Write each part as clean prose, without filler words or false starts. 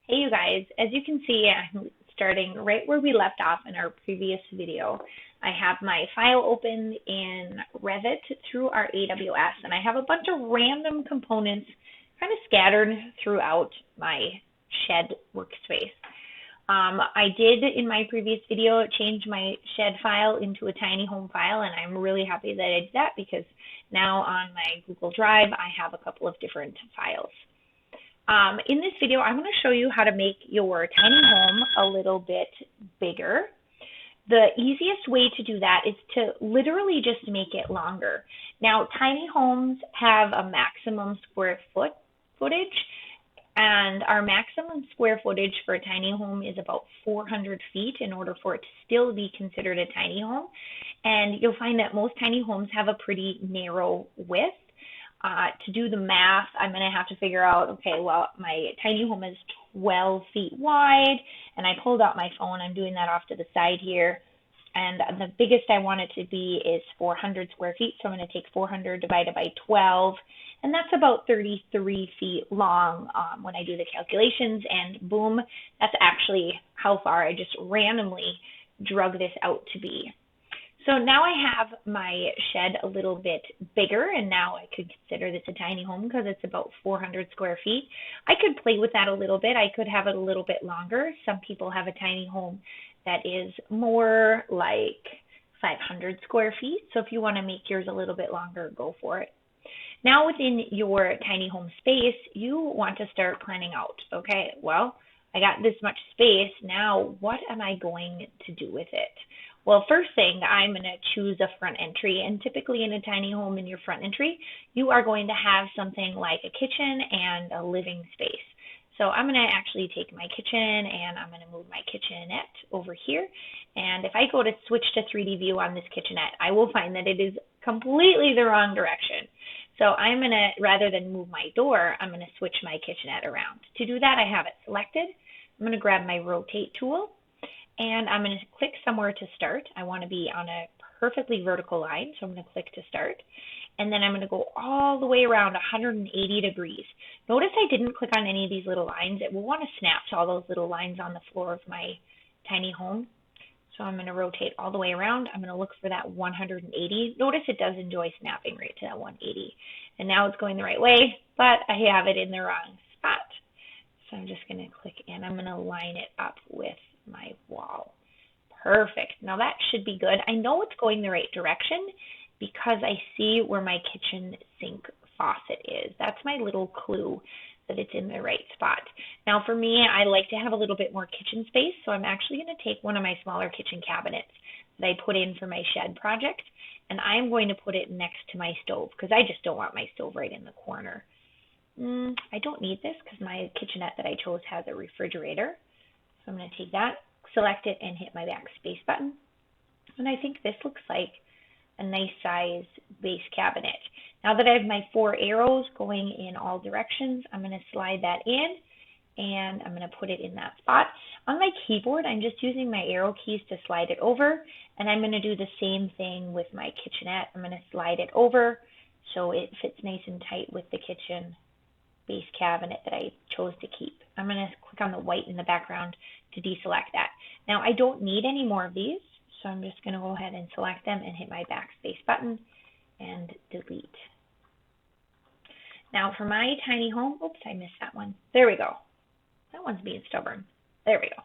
Hey you guys, as you can see, I'm starting right where we left off in our previous video. I have my file open in Revit through our AWS, and I have a bunch of random components kind of scattered throughout my shed workspace. I did in my previous video change my shed file into a tiny home file, and I'm really happy that I did that because now on my Google Drive I have a couple of different files. In this video, I'm going to show you how to make your tiny home a little bit bigger. The easiest way to do that is to literally just make it longer. Now, tiny homes have a maximum square footage, and our maximum square footage for a tiny home is about 400 feet in order for it to still be considered a tiny home. And you'll find that most tiny homes have a pretty narrow width. To do the math, I'm going to have to figure out, okay, well, my tiny home is 12 feet wide, and I pulled out my phone. I'm doing that off to the side here. And the biggest I want it to be is 400 square feet, so I'm going to take 400 divided by 12, and that's about 33 feet long when I do the calculations, and boom, that's actually how far I just randomly drug this out to be. So now I have my shed a little bit bigger, and now I could consider this a tiny home because it's about 400 square feet. I could play with that a little bit. I could have it a little bit longer. Some people have a tiny home that is more like 500 square feet. So if you want to make yours a little bit longer, go for it. Now within your tiny home space, you want to start planning out. Okay, well, I got this much space. Now what am I going to do with it? Well, first thing, I'm going to choose a front entry, and typically in a tiny home in your front entry, you are going to have something like a kitchen and a living space. So I'm going to actually take my kitchen and I'm going to move my kitchenette over here. And if I go to switch to 3D view on this kitchenette, I will find that it is completely the wrong direction. So I'm going to, rather than move my door, I'm going to switch my kitchenette around. To do that, I have it selected. I'm going to grab my rotate tool. And I'm going to click somewhere to start. I want to be on a perfectly vertical line, so I'm going to click to start. And then I'm going to go all the way around 180 degrees. Notice I didn't click on any of these little lines. It will want to snap to all those little lines on the floor of my tiny home. So I'm going to rotate all the way around. I'm going to look for that 180. Notice it does enjoy snapping right to that 180. And now it's going the right way, but I have it in the wrong spot. So I'm just going to click in. I'm going to line it up with my wall. Perfect. Now that should be good. I know it's going the right direction because I see where my kitchen sink faucet is. That's my little clue that it's in the right spot. Now for me, I like to have a little bit more kitchen space, so I'm actually going to take one of my smaller kitchen cabinets that I put in for my shed project, and I'm going to put it next to my stove because I just don't want my stove right in the corner. I don't need this because my kitchenette that I chose has a refrigerator. So I'm going to take that, select it, and hit my backspace button. And I think this looks like a nice size base cabinet. Now that I have my 4 arrows going in all directions, I'm going to slide that in, and I'm going to put it in that spot. On my keyboard, I'm just using my arrow keys to slide it over, and I'm going to do the same thing with my kitchenette. I'm going to slide it over so it fits nice and tight with the kitchen base cabinet that I chose to keep. I'm going to click on the white in the background to deselect that. Now I don't need any more of these, so I'm just going to go ahead and select them and hit my backspace button and delete. Now for my tiny home, oops, I missed that one. There we go. That one's being stubborn. There we go.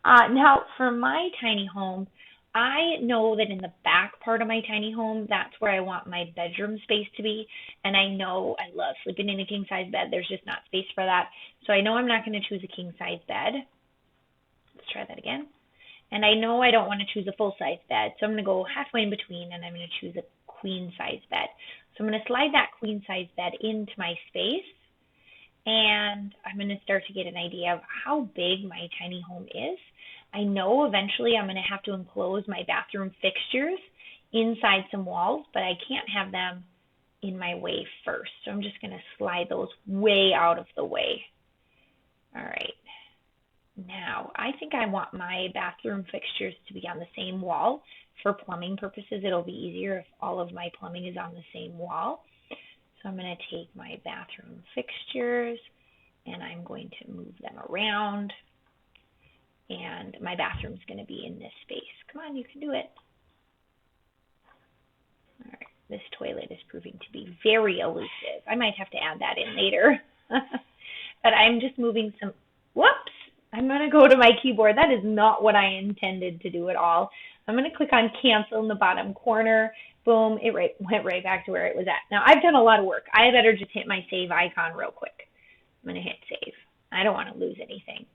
Now for my tiny home, I know that in the back part of my tiny home, that's where I want my bedroom space to be. And I know I love sleeping in a king size bed. There's just not space for that. So I know I'm not going to choose a king size bed. Let's try that again. And I know I don't want to choose a full size bed. So I'm going to go halfway in between and I'm going to choose a queen size bed. So I'm going to slide that queen size bed into my space. And I'm going to start to get an idea of how big my tiny home is. I know eventually I'm going to have to enclose my bathroom fixtures inside some walls, but I can't have them in my way first. So I'm just going to slide those way out of the way. All right. Now, I think I want my bathroom fixtures to be on the same wall. For plumbing purposes, it'll be easier if all of my plumbing is on the same wall. So I'm going to take my bathroom fixtures and I'm going to move them around, and my bathroom's going to be in this space. Come on, you can do it. All right, this toilet is proving to be very elusive. I might have to add that in later. But I'm just moving some, whoops, I'm going to go to my keyboard. That is not what I intended to do at all. I'm going to click on cancel in the bottom corner. Boom, it went right back to where it was at. Now, I've done a lot of work. I better just hit my save icon real quick. I'm going to hit save. I don't want to lose anything.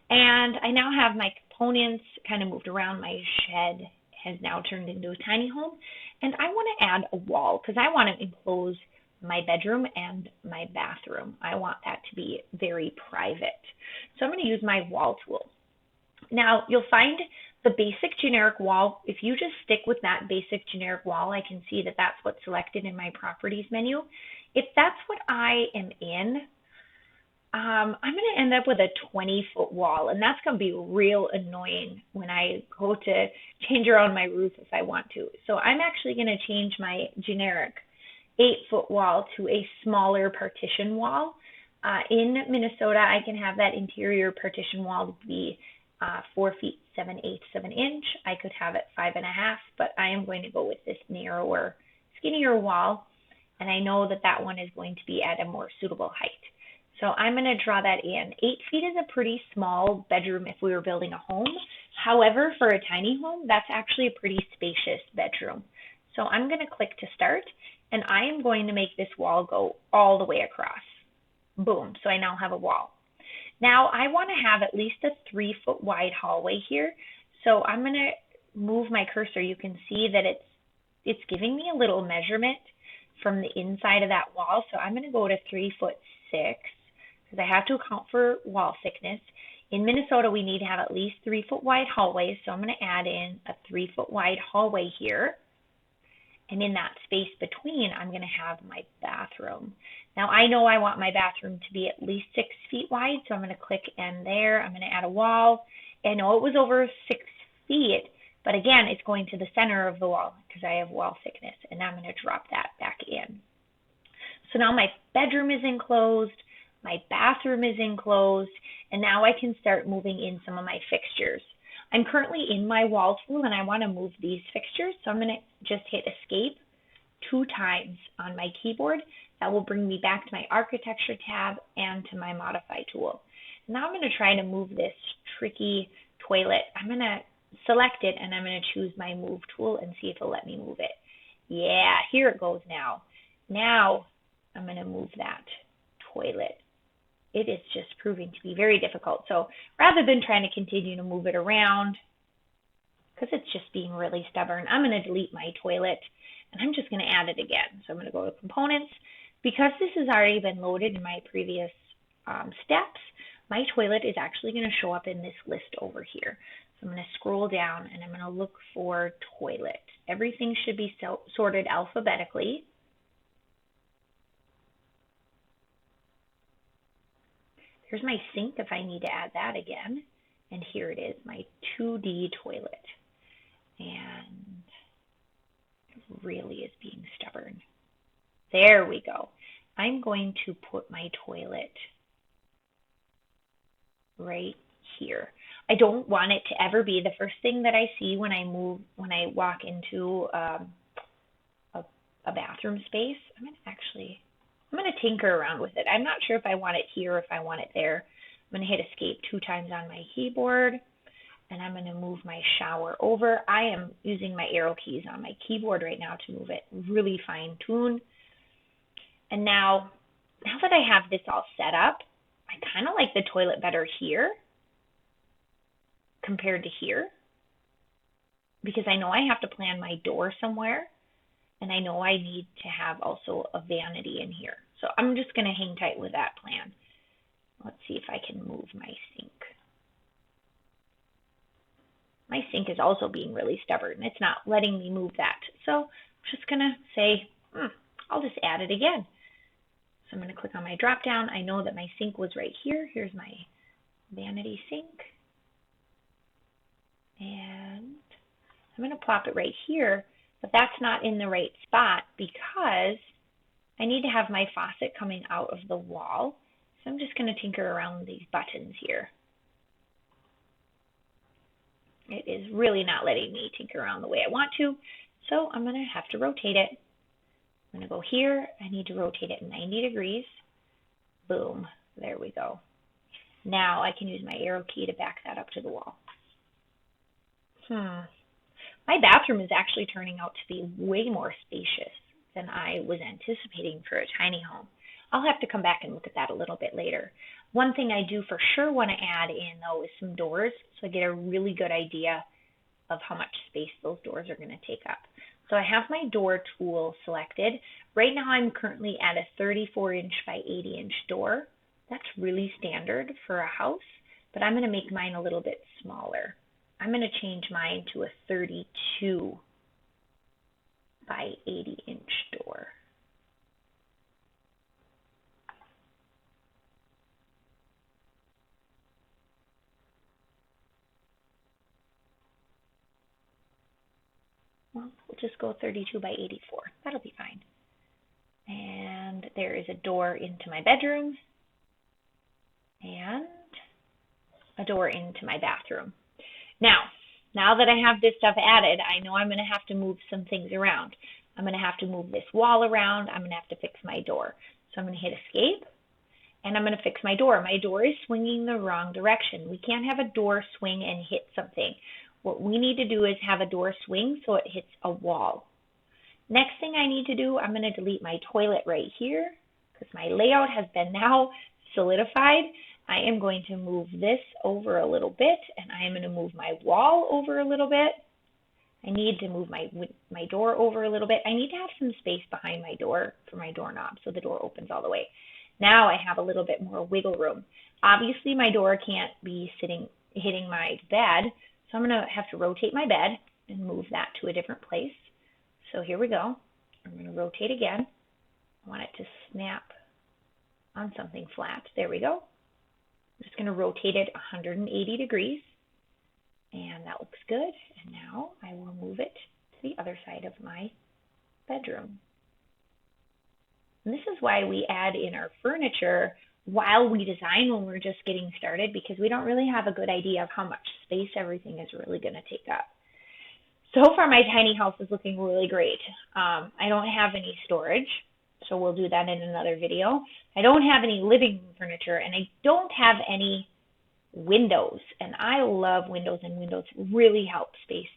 And I now have my components kind of moved around. My shed has now turned into a tiny home. And I want to add a wall because I want to enclose my bedroom and my bathroom. I want that to be very private. So I'm going to use my wall tool. Now, you'll find the basic generic wall. If you just stick with that basic generic wall, I can see that that's what's selected in my properties menu. If that's what I am in, I'm going to end up with a 20-foot wall, and that's going to be real annoying when I go to change around my roof if I want to. So I'm actually going to change my generic 8-foot wall to a smaller partition wall. In Minnesota, I can have that interior partition wall be 4 feet 7/8 of an inch. I could have it 5.5, but I am going to go with this narrower, skinnier wall, and I know that that one is going to be at a more suitable height. So I'm going to draw that in. 8 feet is a pretty small bedroom if we were building a home. However, for a tiny home, that's actually a pretty spacious bedroom. So I'm going to click to start, and I am going to make this wall go all the way across. Boom, so I now have a wall. Now I want to have at least a 3-foot wide hallway here. So I'm going to move my cursor. You can see that it's giving me a little measurement from the inside of that wall. So I'm going to go to 3'6" because I have to account for wall thickness. In Minnesota, we need to have at least 3-foot wide hallways. So I'm going to add in a 3-foot wide hallway here. And in that space between, I'm going to have my bathroom. Now, I know I want my bathroom to be at least 6 feet wide, so I'm going to click in there. I'm going to add a wall. I know it was over 6 feet, but again, it's going to the center of the wall because I have wall thickness, and I'm going to drop that back in. So now my bedroom is enclosed, my bathroom is enclosed, and now I can start moving in some of my fixtures. I'm currently in my wall tool and I want to move these fixtures, so I'm going to just hit escape 2 times on my keyboard. That will bring me back to my architecture tab and to my modify tool. Now I'm going to try to move this tricky toilet. I'm going to select it and I'm going to choose my move tool and see if it'll let me move it. Yeah, here it goes now. Now I'm going to move that toilet. It is just proving to be very difficult. So rather than trying to continue to move it around, because it's just being really stubborn, I'm going to delete my toilet and I'm just going to add it again. So I'm going to go to components. Because this has already been loaded in my previous steps, my toilet is actually going to show up in this list over here. So I'm going to scroll down and I'm going to look for toilet. Everything should be sorted alphabetically. Here's my sink if I need to add that again. And here it is, my 2D toilet. And it really is being stubborn. There we go. I'm going to put my toilet right here. I don't want it to ever be the first thing that I see when I walk into a bathroom space. I'm going to tinker around with it. I'm not sure if I want it here or if I want it there. I'm going to hit escape 2 times on my keyboard, and I'm going to move my shower over. I am using my arrow keys on my keyboard right now to move it really fine-tuned. And now that I have this all set up, I kind of like the toilet better here compared to here because I know I have to plan my door somewhere and I know I need to have also a vanity in here. So I'm just going to hang tight with that plan. Let's see if I can move my sink. My sink is also being really stubborn. It's not letting me move that. So I'm just going to say, I'll just add it again. So I'm going to click on my drop down. I know that my sink was right here. Here's my vanity sink. And I'm going to plop it right here, but that's not in the right spot because I need to have my faucet coming out of the wall. So I'm just going to tinker around these buttons here. It is really not letting me tinker around the way I want to, so I'm going to have to rotate it. I'm going to go here. I need to rotate it 90 degrees. Boom. There we go. Now I can use my arrow key to back that up to the wall. My bathroom is actually turning out to be way more spacious than I was anticipating for a tiny home. I'll have to come back and look at that a little bit later. One thing I do for sure want to add in, though, is some doors, so I get a really good idea of how much space those doors are going to take up. So I have my door tool selected. Right now I'm currently at a 34-inch by 80-inch door. That's really standard for a house, but I'm going to make mine a little bit smaller. I'm going to change mine to a 32 by 80-inch door. Well, we'll just go 32 by 84. That'll be fine. And there is a door into my bedroom and a door into my bathroom. Now that I have this stuff added, I know I'm going to have to move some things around. I'm going to have to move this wall around. I'm going to have to fix my door. So I'm going to hit escape, and I'm going to fix my door. My door is swinging the wrong direction. We can't have a door swing and hit something. What we need to do is have a door swing so it hits a wall. Next thing I need to do, I'm going to delete my toilet right here because my layout has been now solidified. I am going to move this over a little bit, and I am going to move my wall over a little bit. I need to move my door over a little bit. I need to have some space behind my door for my doorknob so the door opens all the way. Now I have a little bit more wiggle room. Obviously, my door can't be hitting my bed, so I'm going to have to rotate my bed and move that to a different place. So here we go. I'm going to rotate again. I want it to snap on something flat. There we go. I'm just going to rotate it 180 degrees, and that looks good. And now I will move it to the other side of my bedroom. And this is why we add in our furniture while we design when we're just getting started, because we don't really have a good idea of how much space everything is really going to take up. So far, my tiny house is looking really great. I don't have any storage, so we'll do that in another video. I don't have any living room furniture, and I don't have any windows. And I love windows, and windows really help space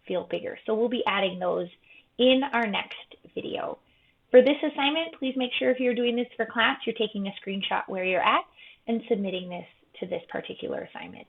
feel bigger. So we'll be adding those in our next video. For this assignment, please make sure if you're doing this for class, you're taking a screenshot where you're at and submitting this to this particular assignment.